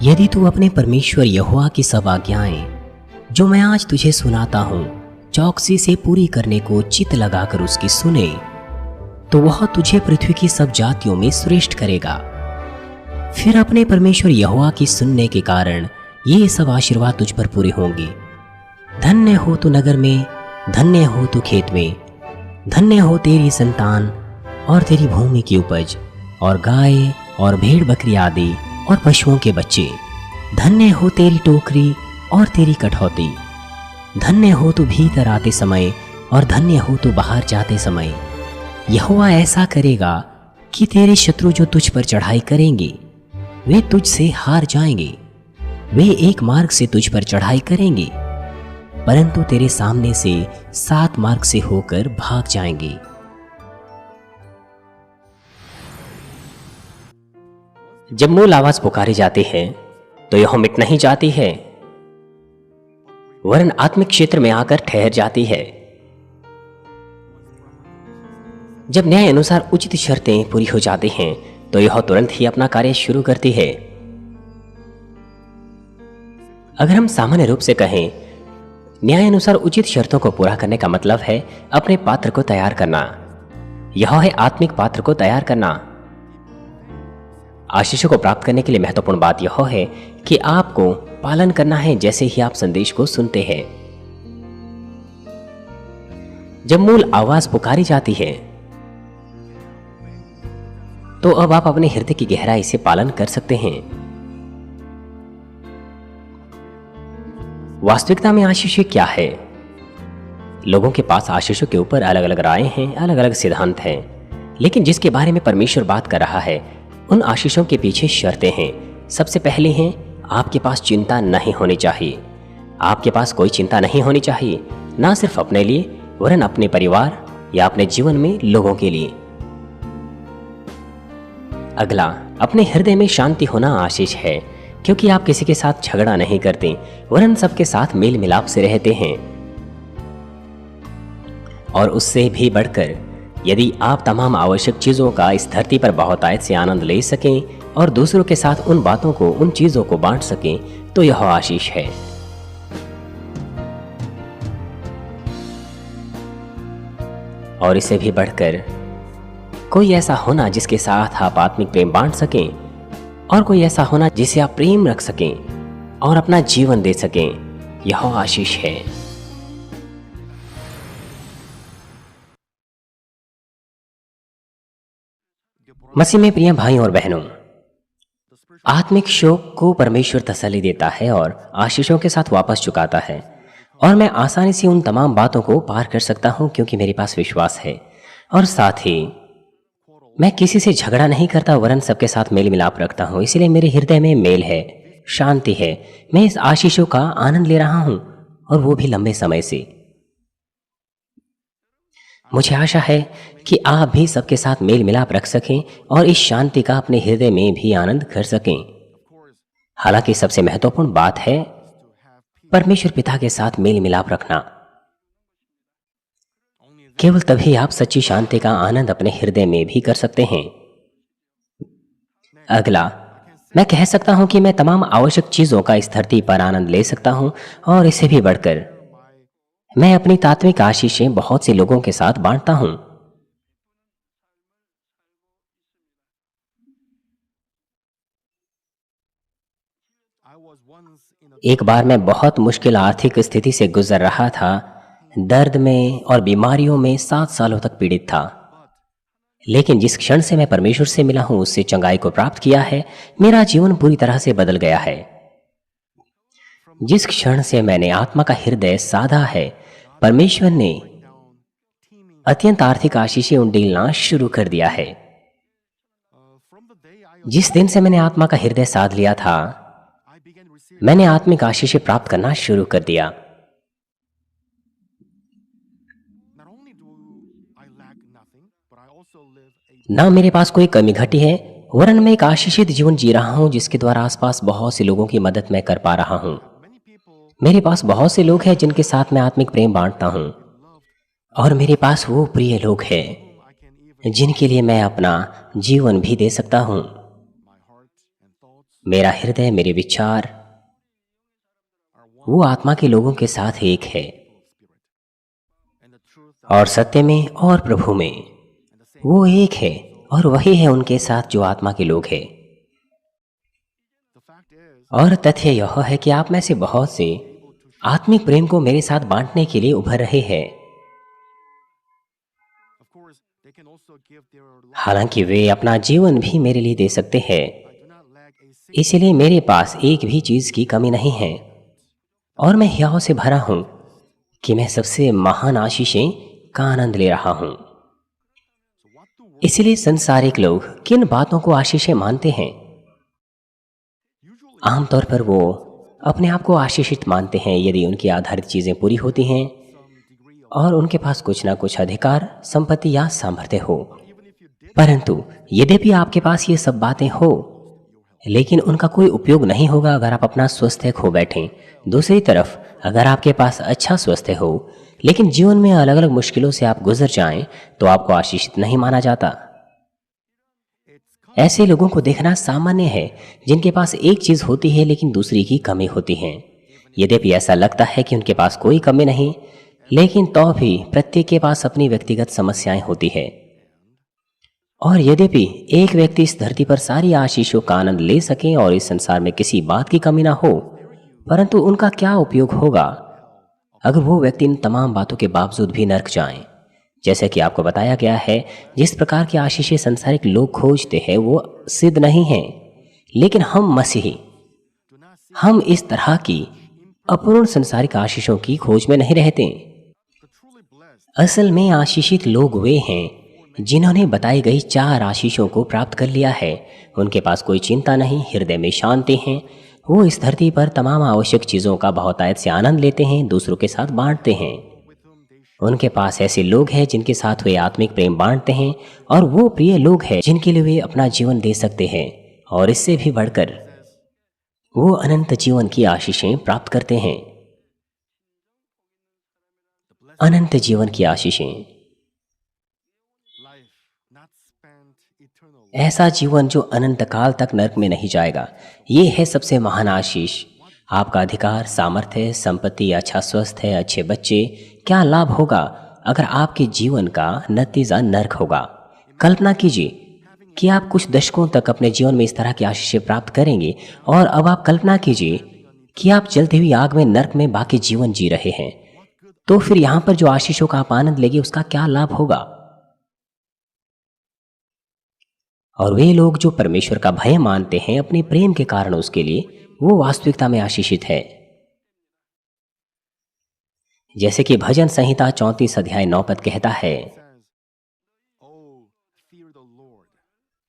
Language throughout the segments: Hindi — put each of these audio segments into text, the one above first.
यदि तू अपने परमेश्वर यहोवा की सब आज्ञाएं जो मैं आज तुझे सुनाता हूँ चौकसी से पूरी करने को चित लगाकर उसकी सुने, तो वह तुझे पृथ्वी की सब जातियों में श्रेष्ठ करेगा। फिर अपने परमेश्वर यहोवा की सुनने के कारण ये सब आशीर्वाद तुझ पर पूरे होंगे। धन्य हो तू नगर में, धन्य हो तू खेत में, धन्य हो तेरी संतान और तेरी भूमि की उपज और गाय और भेड़ बकरी आदि और पशुओं के बच्चे। धन्य हो तेरी टोकरी और तेरी कठौती। धन्य हो तू भीतर आते समय और धन्य हो तू बाहर जाते समय। यहोवा ऐसा करेगा कि तेरे शत्रु जो तुझ पर चढ़ाई करेंगे वे तुझसे हार जाएंगे। वे एक मार्ग से तुझ पर चढ़ाई करेंगे परंतु तेरे सामने से 7 मार्ग से होकर भाग जाएंगे। जब मूल आवाज पुकारी जाती है तो यह मिट नहीं जाती है, वरन आत्मिक क्षेत्र में आकर ठहर जाती है। जब न्याय अनुसार उचित शर्तें पूरी हो जाती हैं तो यह तुरंत ही अपना कार्य शुरू करती है। अगर हम सामान्य रूप से कहें, न्याय अनुसार उचित शर्तों को पूरा करने का मतलब है अपने पात्र को तैयार करना। यह है आत्मिक पात्र को तैयार करना। आशीषों को प्राप्त करने के लिए महत्वपूर्ण बात यह है कि आपको पालन करना है जैसे ही आप संदेश को सुनते हैं। जब मूल आवाज पुकारी जाती है तो अब आप अपने हृदय की गहराई से पालन कर सकते हैं। वास्तविकता में आशीषें क्या है? लोगों के पास आशीषों के ऊपर अलग अलग राय हैं, अलग अलग सिद्धांत हैं, लेकिन जिसके बारे में परमेश्वर बात कर रहा है उन आशीषों के पीछे शर्तें हैं। सबसे पहले हैं, आपके पास चिंता नहीं होनी चाहिए। आपके पास कोई चिंता नहीं होनी चाहिए, ना सिर्फ अपने लिए वरन अपने परिवार या अपने जीवन में लोगों के लिए। अगला, अपने हृदय में शांति होना आशीष है, क्योंकि आप किसी के साथ झगड़ा नहीं करते वरन सबके साथ मेल मिलाप से रहते हैं। और उससे भी बढ़कर, यदि आप तमाम आवश्यक चीजों का इस धरती पर बहुतायत से आनंद ले सकें और दूसरों के साथ उन बातों को, उन चीजों को बांट सकें, तो यह आशीष है। और इससे भी बढ़कर, कोई ऐसा होना जिसके साथ आप आत्मिक प्रेम बांट सकें और कोई ऐसा होना जिसे आप प्रेम रख सकें और अपना जीवन दे सकें, यह आशीष है। मसीह में प्रिय भाई और बहनों, आत्मिक शोक को परमेश्वर तसल्ली देता है और आशीषों के साथ वापस चुकाता है। और मैं आसानी से उन तमाम बातों को पार कर सकता हूं क्योंकि मेरे पास विश्वास है। और साथ ही मैं किसी से झगड़ा नहीं करता वरन सबके साथ मेल मिलाप रखता हूं। इसलिए मेरे हृदय में मेल है, शांति है। मैं इस आशीषों का आनंद ले रहा हूं और वो भी लंबे समय से। मुझे आशा है कि आप भी सबके साथ मेल मिलाप रख सकें और इस शांति का अपने हृदय में भी आनंद कर सकें। हालांकि सबसे महत्वपूर्ण बात है परमेश्वर पिता के साथ मेल मिलाप रखना। केवल तभी आप सच्ची शांति का आनंद अपने हृदय में भी कर सकते हैं। अगला, मैं कह सकता हूं कि मैं तमाम आवश्यक चीजों का इस धरती पर आनंद ले सकता हूं और इससे भी बढ़कर मैं अपनी तात्विक आशीषें बहुत से लोगों के साथ बांटता हूं। एक बार मैं बहुत मुश्किल आर्थिक स्थिति से गुजर रहा था। दर्द में और बीमारियों में 7 सालों तक पीड़ित था। लेकिन जिस क्षण से मैं परमेश्वर से मिला हूं, उससे चंगाई को प्राप्त किया है, मेरा जीवन पूरी तरह से बदल गया है। जिस क्षण से मैंने आत्मा का हृदय साधा है, परमेश्वर ने अत्यंत आर्थिक आशीषें उंडेलना शुरू कर दिया है। जिस दिन से मैंने आत्मा का हृदय साध लिया था, मैंने आत्मिक आशीषें प्राप्त करना शुरू कर दिया। ना मेरे पास कोई कमी घटी है वरन मैं एक आशीषित जीवन जी रहा हूं जिसके द्वारा आसपास बहुत से लोगों की मदद मैं कर पा रहा हूं। मेरे पास बहुत से लोग हैं जिनके साथ मैं आत्मिक प्रेम बांटता हूं और मेरे पास वो प्रिय लोग हैं जिनके लिए मैं अपना जीवन भी दे सकता हूं। मेरा हृदय, मेरे विचार वो आत्मा के लोगों के साथ एक है, और सत्य में और प्रभु में वो एक है, और वही है उनके साथ जो आत्मा के लोग हैं। और तथ्य यह है कि आप में से बहुत से आत्मिक प्रेम को मेरे साथ बांटने के लिए उभर रहे हैं। हालांकि वे अपना जीवन भी मेरे लिए दे सकते हैं, इसलिए मेरे पास एक भी चीज की कमी नहीं है, और मैं हियाव से भरा हूं कि मैं सबसे महान आशीषें का आनंद ले रहा हूं। इसलिए संसारिक लोग किन बातों को आशीषें मानते हैं? आमतौर पर वो अपने आप को आशीषित मानते हैं यदि उनकी आधारित चीजें पूरी होती हैं और उनके पास कुछ ना कुछ अधिकार, संपत्ति या सामर्थ्य हो। परंतु यद्यपि आपके पास ये सब बातें हो, लेकिन उनका कोई उपयोग नहीं होगा अगर आप अपना स्वास्थ्य खो बैठें। दूसरी तरफ अगर आपके पास अच्छा स्वास्थ्य हो लेकिन जीवन में अलग अलग मुश्किलों से आप गुजर जाएं, तो आपको आशीषित नहीं माना जाता। ऐसे लोगों को देखना सामान्य है जिनके पास एक चीज होती है लेकिन दूसरी की कमी होती है। यद्यपि ऐसा लगता है कि उनके पास कोई कमी नहीं, लेकिन तो भी प्रत्येक के पास अपनी व्यक्तिगत समस्याएं होती है। और यद्यपि एक व्यक्ति इस धरती पर सारी आशीषों का आनंद ले सके और इस संसार में किसी बात की कमी ना हो, परंतु उनका क्या उपयोग होगा अगर वो व्यक्ति इन तमाम बातों के बावजूद भी नर्क जाएं। जैसे कि आपको बताया गया है, जिस प्रकार की आशीषें संसारिक लोग खोजते हैं वो सिद्ध नहीं है, लेकिन हम मसीही, हम इस तरह की अपूर्ण संसारिक आशीषों की खोज में नहीं रहते। असल में आशीषित लोग वे हैं जिन्होंने बताई गई 4 आशीषों को प्राप्त कर लिया है। उनके पास कोई चिंता नहीं, हृदय में शांति है, वो इस धरती पर तमाम आवश्यक चीज़ों का बहुतायत से आनंद लेते हैं, दूसरों के साथ बांटते हैं। उनके पास ऐसे लोग हैं जिनके साथ वे आत्मिक प्रेम बांटते हैं, और वो प्रिय लोग हैं जिनके लिए वे अपना जीवन दे सकते हैं, और इससे भी बढ़कर वो अनंत जीवन की आशीषें प्राप्त करते हैं। अनंत जीवन की आशीषें, ऐसा जीवन जो अनंत काल तक नरक में नहीं जाएगा, ये है सबसे महान आशीष। आपका अधिकार, सामर्थ्य, संपत्ति, अच्छा स्वास्थ्य है, अच्छे बच्चे, क्या लाभ होगा अगर आपके जीवन का नतीजा नरक होगा? कल्पना कीजिए कि आप कुछ दशकों तक अपने जीवन में इस तरह की आशीषें प्राप्त करेंगे, और अब आप कल्पना कीजिए कि आप जलती हुई आग में नरक में बाकी जीवन जी रहे हैं। तो फिर यहाँ पर जो आशीषों का आप आनंद लेंगे उसका क्या लाभ होगा? और वे लोग जो परमेश्वर का भय मानते हैं अपने प्रेम के कारण उसके लिए, वो वास्तविकता में आशीषित है। जैसे कि भजन संहिता 34 अध्याय 9 पद कहता है,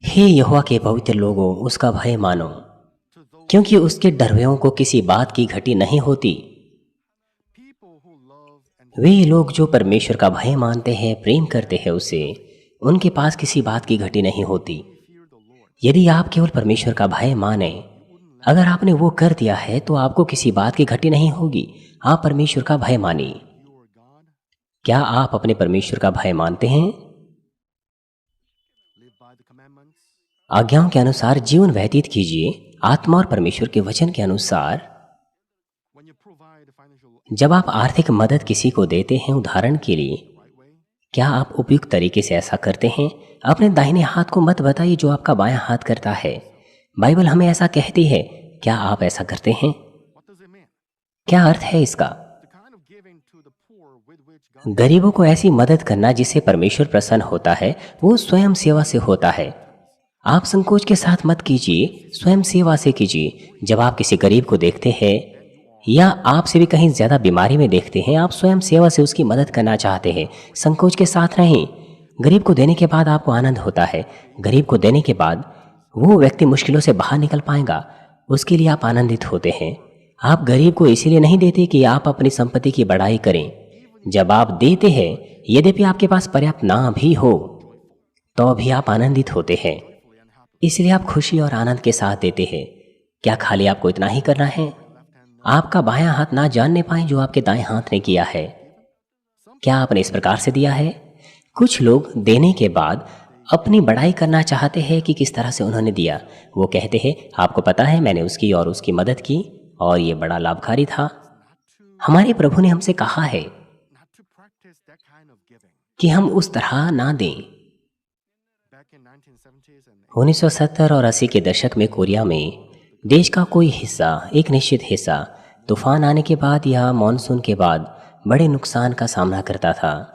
हे यहोवा के पवित्र लोगों, उसका भय मानो, क्योंकि उसके डरवेयों को किसी बात की घटी नहीं होती। वे लोग जो परमेश्वर का भय मानते हैं, प्रेम करते हैं उसे, उनके पास किसी बात की घटी नहीं होती। यदि आप केवल परमेश्वर का भय माने, अगर आपने वो कर दिया है तो आपको किसी बात की घटी नहीं होगी। आप परमेश्वर का भय मानिए। क्या आप अपने परमेश्वर का भय मानते हैं? आज्ञाओं के अनुसार जीवन व्यतीत कीजिए, आत्मा और परमेश्वर के वचन के अनुसार। जब आप आर्थिक मदद किसी को देते हैं, उदाहरण के लिए, क्या आप उपयुक्त तरीके से ऐसा करते हैं? अपने दाहिने हाथ को मत बताइए जो आपका बायां हाथ करता है। बाइबल हमें ऐसा कहती है। क्या आप ऐसा करते हैं? क्या अर्थ है इसका? गरीबों को ऐसी मदद करना जिससे परमेश्वर प्रसन्न होता है, वो स्वयं सेवा से होता है। आप संकोच के साथ मत कीजिए, स्वयं सेवा से कीजिए। जब आप किसी गरीब को देखते हैं या आपसे भी कहीं ज्यादा बीमारी में देखते हैं, आप स्वयं सेवा से उसकी मदद करना चाहते हैं, संकोच के साथ नहीं। गरीब को देने के बाद आपको आनंद होता है। गरीब को देने के बाद वो व्यक्ति मुश्किलों से बाहर निकल पाएगा, उसके लिए आप आनंदित होते हैं। आप गरीब को इसीलिए नहीं देते कि आप अपनी संपत्ति की बढ़ाई करें। जब आप देते हैं, यद्यपि आपके पास पर्याप्त ना भी हो, तो भी आप आनंदित होते हैं। इसलिए आप खुशी और आनंद के साथ देते हैं। क्या खाली आपको इतना ही करना है? आपका बायां हाथ ना जानने पाए जो आपके दाएं हाथ ने किया है। क्या आपने इस प्रकार से दिया है? कुछ लोग देने के बाद अपनी बड़ाई करना चाहते हैं कि किस तरह से उन्होंने दिया। वो कहते हैं, आपको पता है मैंने उसकी और उसकी मदद की और ये बड़ा लाभकारी था। हमारे प्रभु ने हमसे कहा है not to practice that kind of giving. कि हम उस तरह ना दें। Back in 1970s and 1970 और 80 के दशक में कोरिया में देश का कोई हिस्सा, एक निश्चित हिस्सा तूफान आने के बाद या मानसून के बाद बड़े नुकसान का सामना करता था।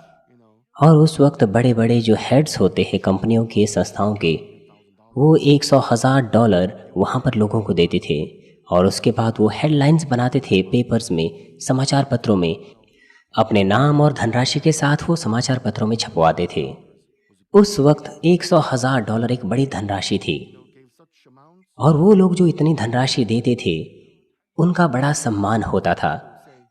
और उस वक्त बड़े बड़े जो हेड्स होते हैं कंपनियों के, संस्थाओं के, वो $100,000 वहाँ पर लोगों को देते थे और उसके बाद वो हेडलाइंस बनाते थे पेपर्स में, समाचार पत्रों में। अपने नाम और धनराशि के साथ वो समाचार पत्रों में छपवाते थे। उस वक्त $100,000 एक बड़ी धनराशि थी gave such amounts और वो लोग जो इतनी धनराशि देते थे उनका बड़ा सम्मान होता था।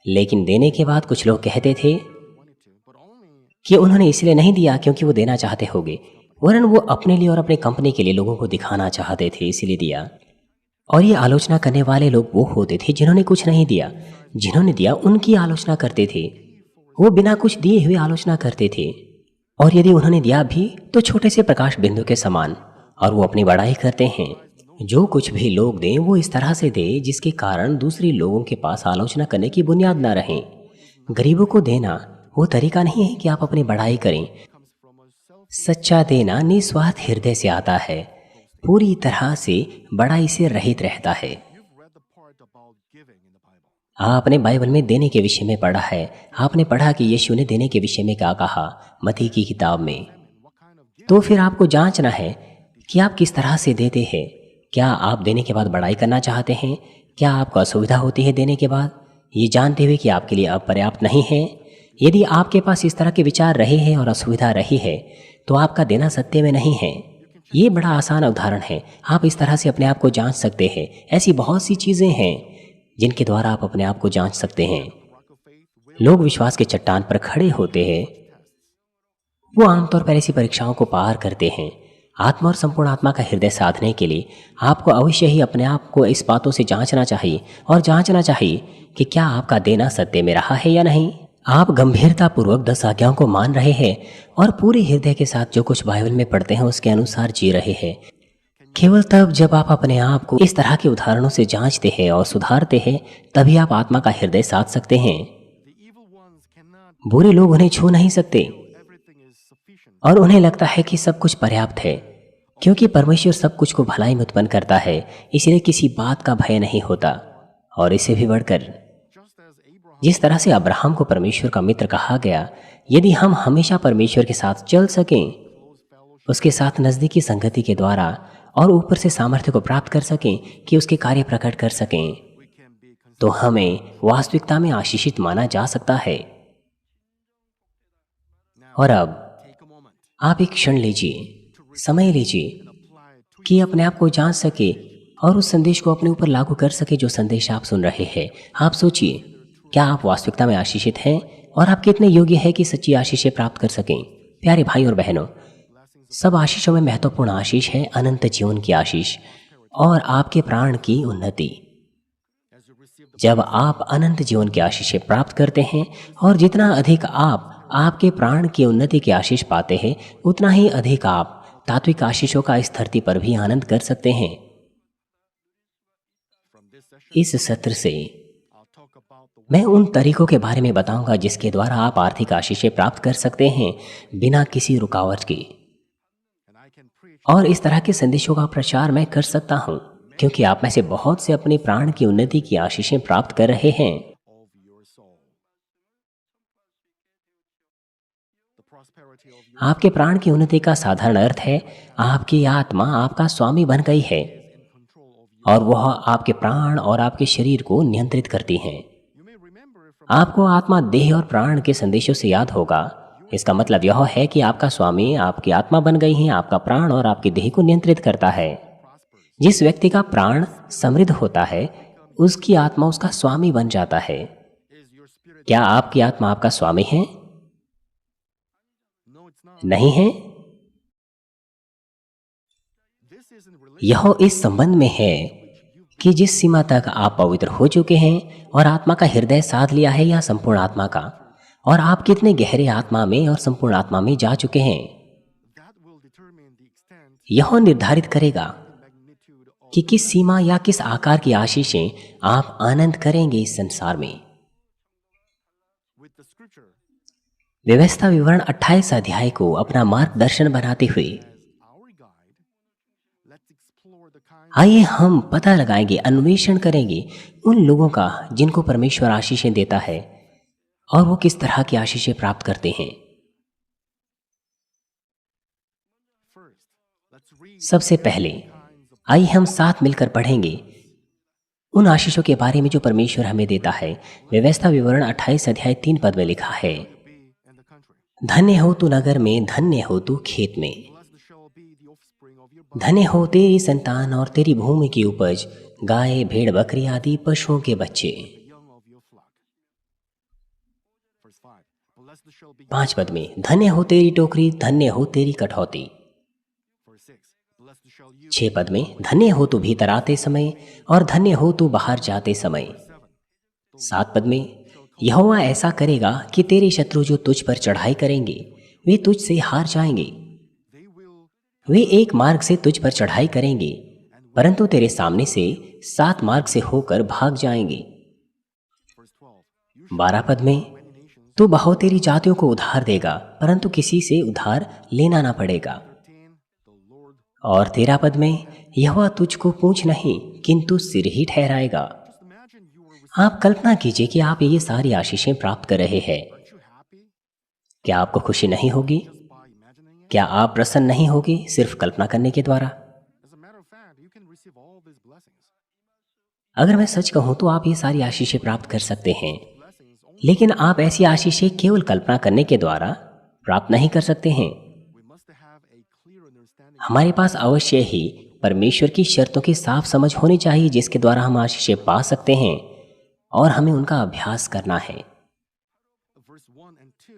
लेकिन देने के बाद कुछ लोग कहते थे wanted to, but only कि उन्होंने इसलिए नहीं दिया क्योंकि वो देना चाहते होंगे, वरन वो अपने लिए और अपने कंपनी के लिए लोगों को दिखाना चाहते थे, इसीलिए दिया। और ये आलोचना करने वाले लोग वो होते थे जिन्होंने कुछ नहीं दिया। जिन्होंने दिया उनकी आलोचना करते थे। वो बिना कुछ दिए हुए आलोचना करते थे और यदि उन्होंने दिया भी तो छोटे से प्रकाश बिंदु के समान। और वो अपनी बड़ाई करते हैं। जो कुछ भी लोग दें वो इस तरह से दें जिसके कारण दूसरे लोगों के पास आलोचना करने की बुनियाद ना रहे। गरीबों को देना वो तरीका नहीं है कि आप अपनी बड़ाई करें। comes from a self. सच्चा देना निस्वार्थ हृदय से आता है, पूरी तरह से बड़ाई से रहित रहता है। You've read the part about giving in the Bible. आपने बाइबल में देने के विषय में पढ़ा है। आपने पढ़ा कि यीशु ने देने के विषय में क्या कहा मत्ती की किताब में। What kind of gift? तो फिर आपको जांचना है कि आप किस तरह से देते हैं। क्या आप देने के बाद बड़ाई करना चाहते हैं? क्या आपको असुविधा होती है देने के बाद, ये जानते हुए कि आपके लिए अपर्याप्त नहीं है? यदि आपके पास इस तरह के विचार रहे हैं और असुविधा रही है तो आपका देना सत्य में नहीं है। ये बड़ा आसान उदाहरण है। आप इस तरह से अपने आप को जांच सकते हैं। ऐसी बहुत सी चीज़ें हैं जिनके द्वारा आप अपने आप को जांच सकते हैं। Rock of faith will लोग विश्वास के चट्टान पर खड़े होते हैं। वो आमतौर पर ऐसी परीक्षाओं को पार करते हैं। आत्मा और संपूर्ण आत्मा का हृदय साधने के लिए आपको अवश्य ही अपने आप को इस बातों से जांचना चाहिए और जांचना चाहिए कि क्या आपका देना सत्य में रहा है या नहीं। आप गंभीरता पूर्वक 10 आज्ञाओं को मान रहे हैं और पूरे हृदय के साथ जो कुछ बाइबल में पढ़ते हैं उसके अनुसार जी रहे हैं। केवल तब जब आप अपने आप को इस तरह के उदाहरणों से जांचते हैं और सुधारते हैं तभी आप आत्मा का हृदय साध सकते हैं। the evil ones cannot. बुरे लोग उन्हें छू नहीं सकते Everything is sufficient. और उन्हें लगता है कि सब कुछ पर्याप्त है, क्योंकि परमेश्वर सब कुछ को भलाई में उत्पन्न करता है, इसलिए किसी बात का भय नहीं होता। और इससे भी बढ़कर Just as Abraham जिस तरह से अब्राहम को परमेश्वर का मित्र कहा गया, यदि हम हमेशा परमेश्वर के साथ चल सकें, close fellowship, उसके साथ नज़दीकी संगति के द्वारा और ऊपर से सामर्थ्य को प्राप्त कर सकें कि उसके कार्य प्रकट कर सकें, we can be consistent. तो हमें वास्तविकता में आशीषित माना जा सकता है। और अब Take a moment आप एक क्षण लीजिए, समय लीजिए and apply it to कि अपने आप को जांच सके और उस संदेश को अपने ऊपर लागू कर सके जो संदेश आप सुन रहे हैं। आप सोचिए, क्या आप वास्तविकता में आशीषित हैं और आप कितने योग्य हैं कि सच्ची आशीषें प्राप्त कर सकें। प्यारे भाई और बहनों, सब आशीषों में महत्वपूर्ण आशीष है अनंत जीवन की आशीष और आपके प्राण की उन्नति। as you receive the जब आप अनंत जीवन की आशीषें प्राप्त करते हैं और जितना अधिक आप आपके प्राण की उन्नति की आशीष पाते हैं उतना ही अधिक आप तात्विक आशीषों का इस धरती पर भी आनंद कर सकते हैं। from this session, इस सत्र से I'll talk about the मैं उन तरीकों के बारे में बताऊंगा जिसके द्वारा आप आर्थिक आशीषें प्राप्त कर सकते हैं बिना किसी रुकावट के। and I can preach और इस तरह के संदेशों का प्रचार मैं कर सकता हूं क्योंकि आप में से बहुत से अपने प्राण की उन्नति की आशीषें प्राप्त कर रहे हैं। of your soul. The prosperity of your आपके प्राण की उन्नति का साधारण अर्थ है आपकी आत्मा आपका स्वामी बन गई है in control of you. और वह आपके प्राण और आपके शरीर को नियंत्रित करती हैं। You may remember it from आपको आत्मा देह और प्राण के संदेशों से याद होगा। इसका मतलब यह है कि आपका स्वामी आपकी आत्मा बन गई है, आपका प्राण और आपकी देह को नियंत्रित करता है। prospers. जिस व्यक्ति का प्राण समृद्ध होता है उसकी आत्मा उसका स्वामी बन जाता है। Is your spirit? क्या आपकी आत्मा आपका स्वामी है? No, it's not. नहीं है। This is in relation यह इस संबंध में है कि जिस सीमा तक आप पवित्र हो चुके हैं और आत्मा का हृदय साध लिया है या संपूर्ण आत्मा का, और आप कितने गहरे आत्मा में और संपूर्ण आत्मा में जा चुके हैं। that will determine यह निर्धारित करेगा the magnitude of कि किस सीमा या किस आकार की आशीषें आप आनंद करेंगे इस संसार में। with the scripture व्यवस्था विवरण 28 अध्याय को अपना मार्गदर्शन बनाते हुए as our guide. Let's explore the kind आइए हम पता लगाएंगे, अन्वेषण करेंगे उन लोगों का जिनको परमेश्वर आशीषें देता है और वो किस तरह की आशीषें प्राप्त करते हैं। first. Let's read सबसे पहले kinds of आइए हम साथ मिलकर पढ़ेंगे उन आशीषों के बारे में जो परमेश्वर हमें देता है। व्यवस्था विवरण 28 अध्याय 3 पद में लिखा है, you be in the country. धन्य हो तू नगर में, धन्य हो तू खेत में, Blessed shall be the offspring of your body, धन्य हो तेरी संतान और तेरी भूमि की उपज, गाय भेड़ बकरी आदि पशुओं के बच्चे। the young of your flock. Verse 5. Blessed shall be 5 पद में, धन्य हो तेरी टोकरी, धन्य हो तेरी कठौती। verse 6. Blessed shall you 6 पद में, धन्य हो तू भीतर आते समय और धन्य हो तू बाहर जाते समय। 7 पद में, यहोवा ऐसा करेगा कि तेरे शत्रु जो तुझ पर चढ़ाई करेंगे वे तुझ से हार जाएंगे। they will वे एक मार्ग से तुझ पर चढ़ाई करेंगे परंतु तेरे सामने से 7 मार्ग से होकर भाग जाएंगे। verse 12. You 12 पद में, many nations. तू बहुतेरी जातियों को उधार देगा परंतु किसी से उधार लेना ना पड़ेगा। 13. The Lord. और 13 पद में, यहोवा तुझको पूंछ नहीं किंतु सिर ही ठहराएगा। Just imagine you are receiving. आप कल्पना कीजिए कि आप ये सारी आशीषें प्राप्त कर रहे हैं। Aren't you happy क्या आपको खुशी नहीं होगी? just by imagining it? क्या आप प्रसन्न नहीं होगे सिर्फ कल्पना करने के द्वारा? As a matter of fact, you can receive all these blessings. अगर मैं सच कहूं तो आप ये सारी आशीषें प्राप्त कर सकते हैं, Blessings only लेकिन आप ऐसी आशीषें केवल कल्पना करने के द्वारा प्राप्त नहीं कर सकते हैं। we must have a clear understanding. हमारे पास अवश्य ही परमेश्वर की शर्तों की साफ समझ होनी चाहिए जिसके द्वारा हम आशीषें पा सकते हैं और हमें उनका अभ्यास करना है। Verse 1 and 2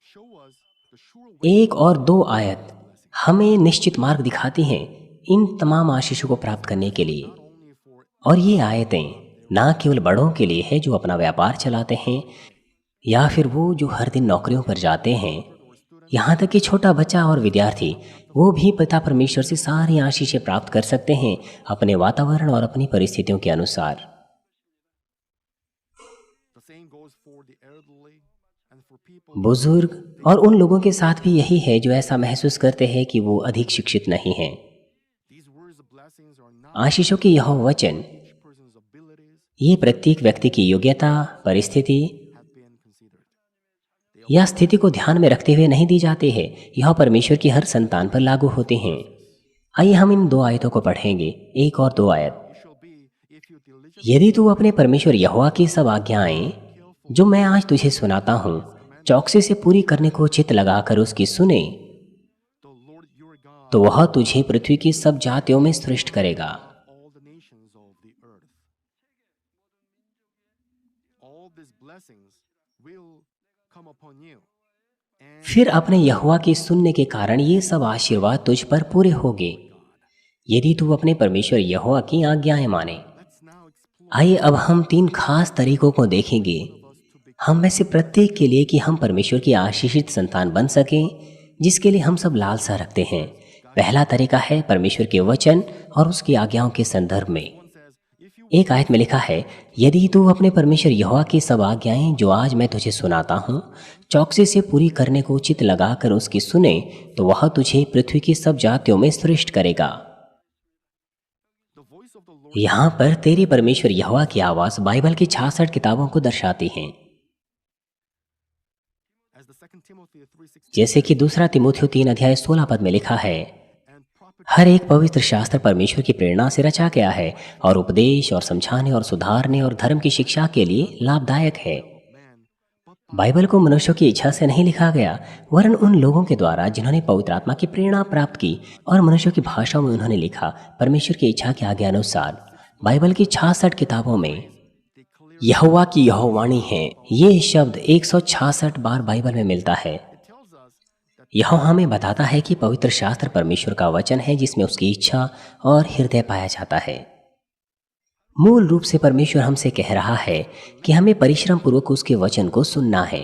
show us the sure way 1 और 2 आयत हमें निश्चित मार्ग दिखाती हैं इन तमाम आशीषों को प्राप्त करने के लिए। only for और ये आयतें ना केवल बड़ों के लिए है जो अपना व्यापार चलाते हैं या फिर वो जो हर दिन नौकरियों पर जाते हैं, यहाँ तक कि छोटा बच्चा और विद्यार्थी वो भी पिता परमेश्वर से सारी आशीषें प्राप्त कर सकते हैं अपने वातावरण और अपनी परिस्थितियों के अनुसार। the same goes for the elderly and for people. बुजुर्ग और उन लोगों के साथ भी यही है जो ऐसा महसूस करते हैं कि वो अधिक शिक्षित नहीं हैं। These words of blessings are not आशीषों के यह वचन each person's abilities ये प्रत्येक व्यक्ति की योग्यता, परिस्थिति have been considered. या स्थिति को ध्यान में रखते हुए नहीं दी जाते हैं। यह परमेश्वर की हर संतान पर लागू होते हैं। आइए हम इन 2 आयतों को पढ़ेंगे, 1 और 2 आयत। You shall be if you diligently यदि तू अपने परमेश्वर यहोवा की सब आज्ञाएं जो मैं आज तुझे सुनाता हूँ चौकसी से पूरी करने को चित्त लगाकर उसकी सुने the Lord your God तो वह तुझे पृथ्वी की सब जातियों में श्रेष्ठ करेगा। all the nations of the earth. All these blessings will come upon you. And फिर अपने यहोवा की सुनने के कारण ये सब आशीर्वाद तुझ पर पूरे होंगे यदि तू अपने परमेश्वर यहोवा की आज्ञाएं माने। let's now explore आइए अब हम 3 खास तरीकों को देखेंगे हम में से प्रत्येक के लिए कि हम परमेश्वर की आशीषित संतान बन सकें जिसके लिए हम सब लालसा रखते हैं। पहला तरीका है परमेश्वर के वचन और उसकी आज्ञाओं के संदर्भ में। says if you एक आयत में लिखा है, यदि तू अपने परमेश्वर यहोवा की सब आज्ञाएं जो आज मैं तुझे सुनाता हूँ चौकसी से पूरी करने को चित्त लगाकर उसकी सुने तो वह तुझे पृथ्वी की सब जातियों में श्रेष्ठ करेगा। the voice of the Lord यहाँ पर तेरे परमेश्वर यहोवा की आवाज बाइबल की 66 किताबों को दर्शाती है। as the 2 Timothy 3:16 जैसे कि 2 तिमोथियो 3 अध्याय 16 पद में लिखा है, and prophet हर एक पवित्र शास्त्र परमेश्वर की प्रेरणा से रचा गया है और उपदेश और समझाने और सुधारने और धर्म की शिक्षा के लिए लाभदायक है। man but बाइबल को मनुष्यों की इच्छा से नहीं लिखा गया वरन उन लोगों के द्वारा जिन्होंने पवित्र आत्मा की प्रेरणा प्राप्त की और मनुष्यों की भाषाओं में उन्होंने लिखा परमेश्वर की इच्छा के आज्ञा अनुसार। बाइबल की 66 किताबों में declare यहोवा की यह वाणी है ये शब्द 166 बार बाइबल में मिलता है। tells us that यह हमें बताता है कि पवित्र शास्त्र परमेश्वर का वचन है जिसमें उसकी इच्छा और हृदय पाया जाता है। मूल रूप से परमेश्वर हमसे कह रहा है कि हमें परिश्रम पूर्वक उसके वचन को सुनना है।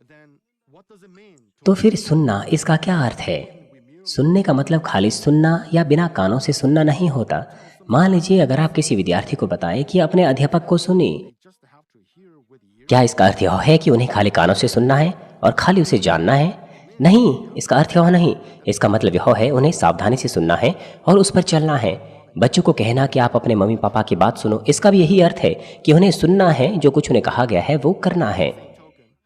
then what does it mean to तो फिर सुनना इसका क्या अर्थ है? सुनने का मतलब खाली सुनना या बिना कानों से सुनना नहीं होता। मान लीजिए अगर आप किसी विद्यार्थी को बताएं कि अपने अध्यापक को सुनिए, just have to hear with ears? क्या इसका अर्थ यह है कि उन्हें खाली कानों से सुनना है और खाली उसे जानना है? नहीं, इसका अर्थ यह नहीं। इसका मतलब यह है उन्हें सावधानी से सुनना है और उस पर चलना है। बच्चों को कहना कि आप अपने मम्मी पापा की बात सुनो, इसका भी यही अर्थ है कि उन्हें सुनना है, जो कुछ उन्हें कहा गया है वो करना है।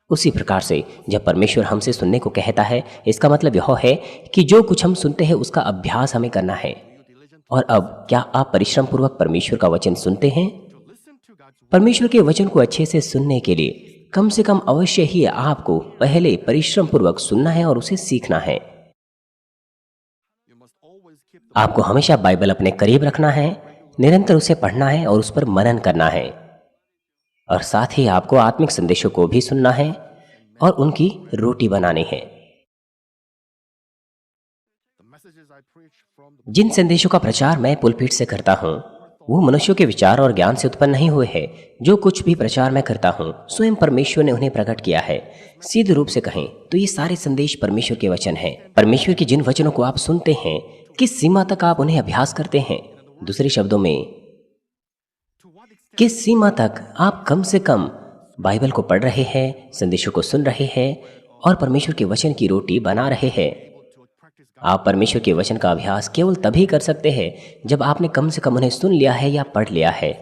उसी प्रकार से जब परमेश्वर हमसे सुनने को कहता है, इसका मतलब यह है कि जो कुछ हम सुनते हैं उसका अभ्यास हमें करना है। और अब क्या आप परिश्रम पूर्वक परमेश्वर का वचन सुनते हैं? Listen to God's परमेश्वर के वचन को अच्छे से सुनने के लिए कम से कम अवश्य ही आपको पहले परिश्रम पूर्वक सुनना है और उसे सीखना है। you must always keep the आपको हमेशा बाइबल अपने करीब रखना है, निरंतर उसे पढ़ना है और उस पर मनन करना है। और साथ ही आपको आत्मिक संदेशों को भी सुनना है और उनकी रोटी बनानी है। messages I preach from the जिन संदेशों का प्रचार मैं पुलपीठ से करता हूँ वो मनुष्यों के विचार और ज्ञान से उत्पन्न नहीं हुए हैं। जो कुछ भी प्रचार मैं करता हूँ स्वयं परमेश्वर ने उन्हें प्रकट किया है। सीधे रूप से कहें तो ये सारे संदेश परमेश्वर के वचन हैं। परमेश्वर के जिन वचनों को आप सुनते हैं, किस सीमा तक आप उन्हें अभ्यास करते हैं? दूसरे शब्दों में, to what extent किस सीमा तक आप कम से कम बाइबल को पढ़ रहे हैं, संदेशों को सुन रहे हैं और परमेश्वर के वचन की रोटी बना रहे हैं? to practice आप परमेश्वर के वचन का अभ्यास केवल तभी कर सकते हैं जब आपने कम से कम उन्हें सुन लिया है या पढ़ लिया है।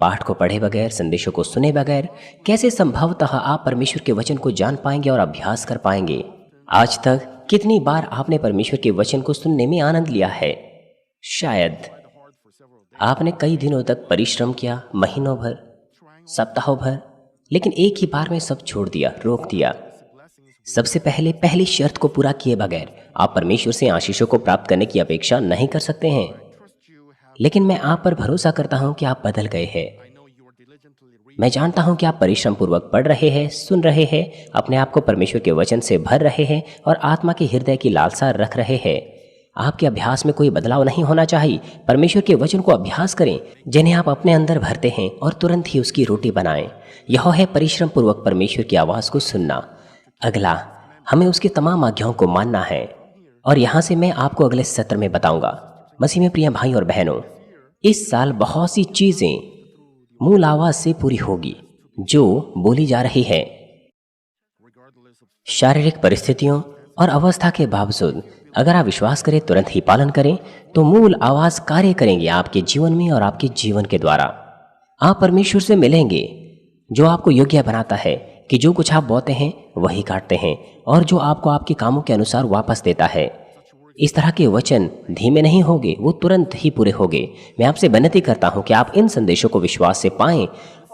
पाठ को पढ़े बगैर, संदेशों को सुने बगैर कैसे संभवतः आप परमेश्वर के वचन को जान पाएंगे और अभ्यास कर पाएंगे? आज तक कितनी बार आपने परमेश्वर के वचन को सुनने में आनंद लिया है? शायद hard for several days आपने कई दिनों तक परिश्रम किया, महीनों भर, सप्ताहों भर, लेकिन एक ही बार में सब छोड़ दिया, रोक दिया। सबसे पहले पहली शर्त को पूरा किए बगैर आप परमेश्वर से आशीषों को प्राप्त करने की अपेक्षा नहीं कर सकते हैं। trust you have लेकिन मैं आप पर भरोसा करता हूं कि आप बदल गए हैं। I know you are diligently reading मैं जानता हूं कि आप परिश्रम पूर्वक पढ़ रहे हैं, सुन रहे हैं, अपने आप को परमेश्वर के वचन से भर रहे हैं और आत्मा के हृदय की लालसा रख रहे हैं। आपके अभ्यास में कोई बदलाव नहीं होना चाहिए। परमेश्वर के वचन को अभ्यास करें जिन्हें आप अपने अंदर भरते हैं और तुरंत ही उसकी रोटी बनाएं। यह है परिश्रम पूर्वक परमेश्वर की आवाज को सुनना। अगला, हमें उसकी तमाम आज्ञाओं को मानना है। और यहाँ से मैं आपको अगले सत्र में बताऊंगा। मसीह में प्रिय भाई और बहनों, इस साल बहुत सी चीजें मूल आवाज से पूरी होगी जो बोली जा रही है। regardless of शारीरिक परिस्थितियों और अवस्था के बावजूद अगर आप विश्वास करें, तुरंत ही पालन करें, तो मूल आवाज कार्य करेंगे आपके जीवन में और आपके जीवन के द्वारा। आप परमेश्वर से मिलेंगे जो आपको योग्य बनाता है कि जो कुछ आप बोते हैं वही काटते हैं और जो आपको आपके कामों के अनुसार वापस देता है। इस तरह के वचन धीमे नहीं होंगे, वो तुरंत ही पूरे होंगे। मैं आपसे विनती करता हूं कि आप इन संदेशों को विश्वास से पाएं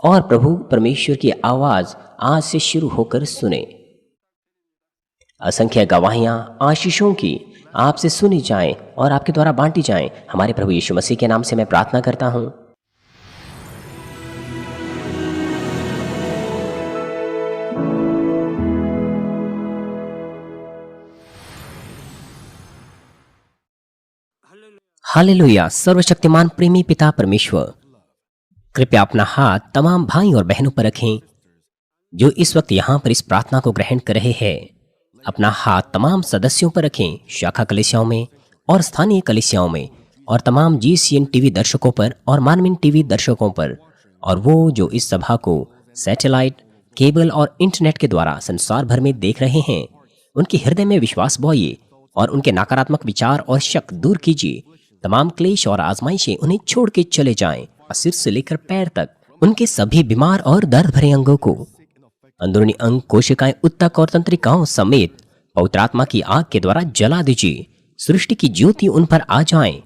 और प्रभु परमेश्वर की आवाज आज से शुरू होकर सुने। असंख्य गवाहियां आशीषों की आपसे सुनी जाएं और आपके द्वारा बांटी जाएं। हमारे प्रभु यीशु मसीह के नाम से मैं प्रार्थना करता हूं। हालेलुया। सर्वशक्तिमान प्रेमी पिता परमेश्वर, कृपया अपना हाथ तमाम भाई और बहनों पर रखें जो इस वक्त यहाँ पर इस प्रार्थना को ग्रहण कर रहे हैं। अपना हाथ तमाम सदस्यों पर रखें, शाखा कलीसियाओं में और स्थानीय कलीसियाओं में, और तमाम GCN टीवी दर्शकों पर और मानवीन टीवी दर्शकों पर, और वो जो इस सभा को सैटेलाइट, केबल और इंटरनेट के द्वारा संसार भर में देख रहे हैं। उनके हृदय में विश्वास बोइए और उनके नकारात्मक विचार और शक दूर कीजिए। तमाम क्लेश और आजमाइशें उन्हें छोड़ के चले जाएं और सिर से लेकर पैर तक उनके सभी बीमार और दर्द भरे अंगों को, अंदरूनी अंग, कोशिकाएं, उत्तक और तंत्रिकाओं समेत पवित्र आत्मा की आग के द्वारा जला दीजिए। सृष्टि की ज्योति उन पर आ जाए।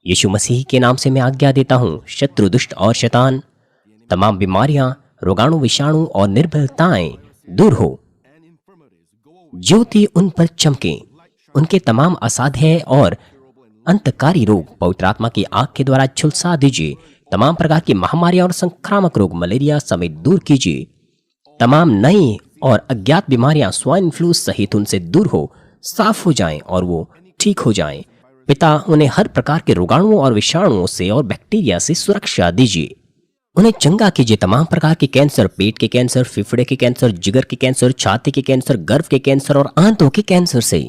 यीशु मसीह के नाम से मैं आज्ञा देता हूँ, शत्रु, दुष्ट और शैतान, तमाम बीमारियां, रोगाणु, विषाणु और निर्बलताएं दूर हो। ज्योति उन पर चमके। उनके तमाम असाध्य और अंतकारी रोग पवित्र आत्मा की आग के द्वारा झुलसा दीजिए। तमाम प्रकार की महामारियां और संक्रामक रोग, मलेरिया समेत दूर कीजिए। तमाम नई और अज्ञात बीमारियां स्वाइन फ्लू सहित उनसे दूर हो, साफ हो जाएं और वो ठीक हो जाएं। पिता, उन्हें हर प्रकार के रोगाणुओं और विषाणुओं से और बैक्टीरिया से सुरक्षा दीजिए। उन्हें चंगा कीजिए तमाम प्रकार के कैंसर, पेट के कैंसर, फेफड़े के कैंसर, जिगर के कैंसर, छाती के कैंसर, गर्भ के कैंसर और आंतों के कैंसर से।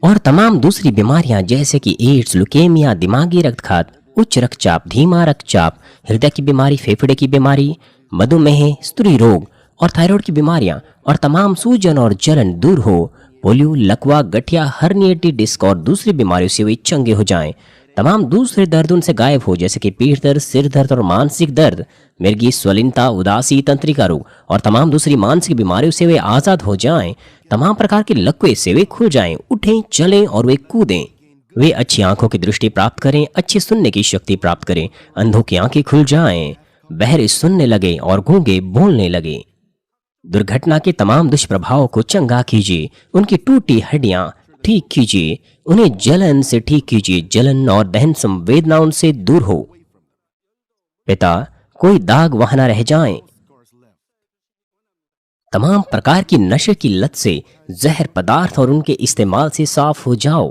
और तमाम दूसरी बीमारियां जैसे कि एड्स, लुकेमिया, दिमागी रक्तघात, उच्च रक्तचाप, धीमा रक्तचाप, हृदय की बीमारी, फेफड़े की बीमारी, मधुमेह, स्त्री रोग और थायराइड की बीमारियां और तमाम सूजन और जलन दूर हो। पोलियो, लकवा, गठिया, हर्निएटेड डिस्क और दूसरी बीमारियों से वे चंगे हो जाएं। तमाम दूसरे दर्द उनसे गायब हो जैसे कि पीठ दर्द, सिर दर्द और मानसिक दर्द, मिर्गी, स्वलिनता, उदासी, तंत्रिका रोग और तमाम दूसरी मानसिक बीमारियों से वे आज़ाद हो जाएं। तमाम प्रकार के लकवे से वे खुल जाएं, उठें, चलें और वे कूदें। वे अच्छी आंखों की दृष्टि प्राप्त करें, अच्छे सुनने की शक्ति प्राप्त करें, अंधों की आंखें खुल जाएं, बहरे सुनने लगे और गूंगे बोलने लगे। दुर्घटना के तमाम दुष्प्रभावों को चंगा कीजिए, उनकी टूटी हड्डियां ठीक कीजिए, उन्हें जलन से ठीक कीजिए, जलन और दहन संवेदनाओं से दूर हो। पिता, कोई दाग वहां न रह जाएं। तमाम प्रकार की नशे की लत से, जहर पदार्थ और उनके इस्तेमाल से साफ हो जाओ।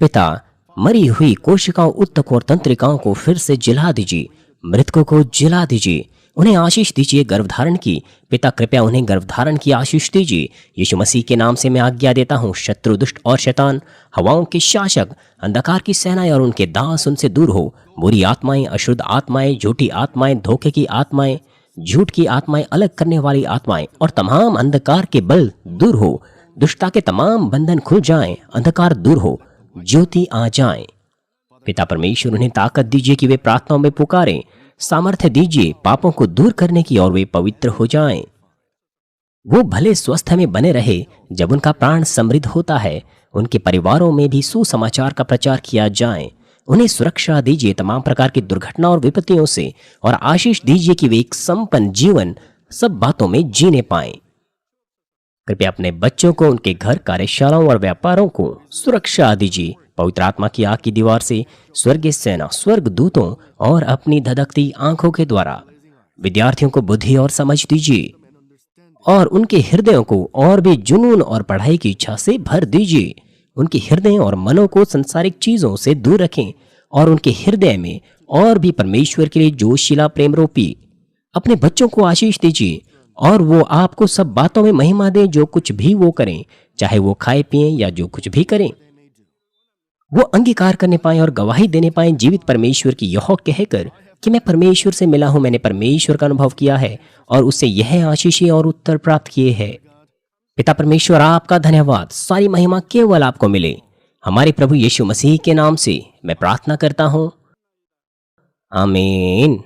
पिता, मरी हुई कोशिकाओं, उत्तक और तंत्रिकाओं को फिर से जिला दीजिए, मृतकों को जिला दीजिए, उन्हें आशीष दीजिए गर्भधारण की। पिता, कृपया उन्हें गर्भधारण की आशीष दीजिए। यीशु मसीह के नाम से मैं आज्ञा देता हूँ, शत्रु, दुष्ट और शैतान, हवाओं के शासक, अंधकार की सेनाएं और उनके दास उनसे दूर हो। बुरी आत्माएं, अशुद्ध आत्माएं, झूठी आत्माएं, धोखे की आत्माएं, झूठ की आत्माएं, अलग करने वाली आत्माएं और तमाम अंधकार के बल दूर हो। दुष्टता के तमाम बंधन खुल जाएं, अंधकार दूर हो, ज्योति आ जाए। पिता परमेश्वर, उन्हें ताकत दीजिए कि वे प्रार्थनाओं में पुकारें, सामर्थ्य दीजिए पापों को दूर करने की और वे पवित्र हो जाएं। वो भले स्वस्थ में बने रहे जब उनका प्राण समृद्ध होता है। उनके परिवारों में भी सुसमाचार का प्रचार किया जाए। उन्हें सुरक्षा दीजिए तमाम प्रकार की दुर्घटना और विपत्तियों से और आशीष दीजिए कि वे एक संपन्न जीवन सब बातों में जीने पाएं। कृपया अपने बच्चों को, उनके घर, कार्यशालाओं और व्यापारों को सुरक्षा दीजिए पवित्र आत्मा की आग की दीवार से, स्वर्गीय सेना, स्वर्ग दूतों और अपनी धधकती आंखों के द्वारा। विद्यार्थियों को बुद्धि और समझ दीजिए और उनके हृदयों को और भी जुनून और पढ़ाई की इच्छा से भर दीजिए। उनके हृदय और मनों को संसारिक चीजों से दूर रखें और उनके हृदय में और भी परमेश्वर के लिए जोशीला प्रेम रोपी। अपने बच्चों को आशीष दीजिए और वो आपको सब बातों में महिमा दें, जो कुछ भी वो करें, चाहे वो खाए पिए या जो कुछ भी करें, वो अंगीकार करने पाएं और गवाही देने पाएं जीवित परमेश्वर की, यह कहकर कि मैं परमेश्वर से मिला हूं, मैंने परमेश्वर का अनुभव किया है और उससे यह आशीषें और उत्तर प्राप्त किए हैं। पिता परमेश्वर, आपका धन्यवाद, सारी महिमा केवल आपको मिले। हमारे प्रभु यीशु मसीह के नाम से मैं प्रार्थना करता हूं, आमीन।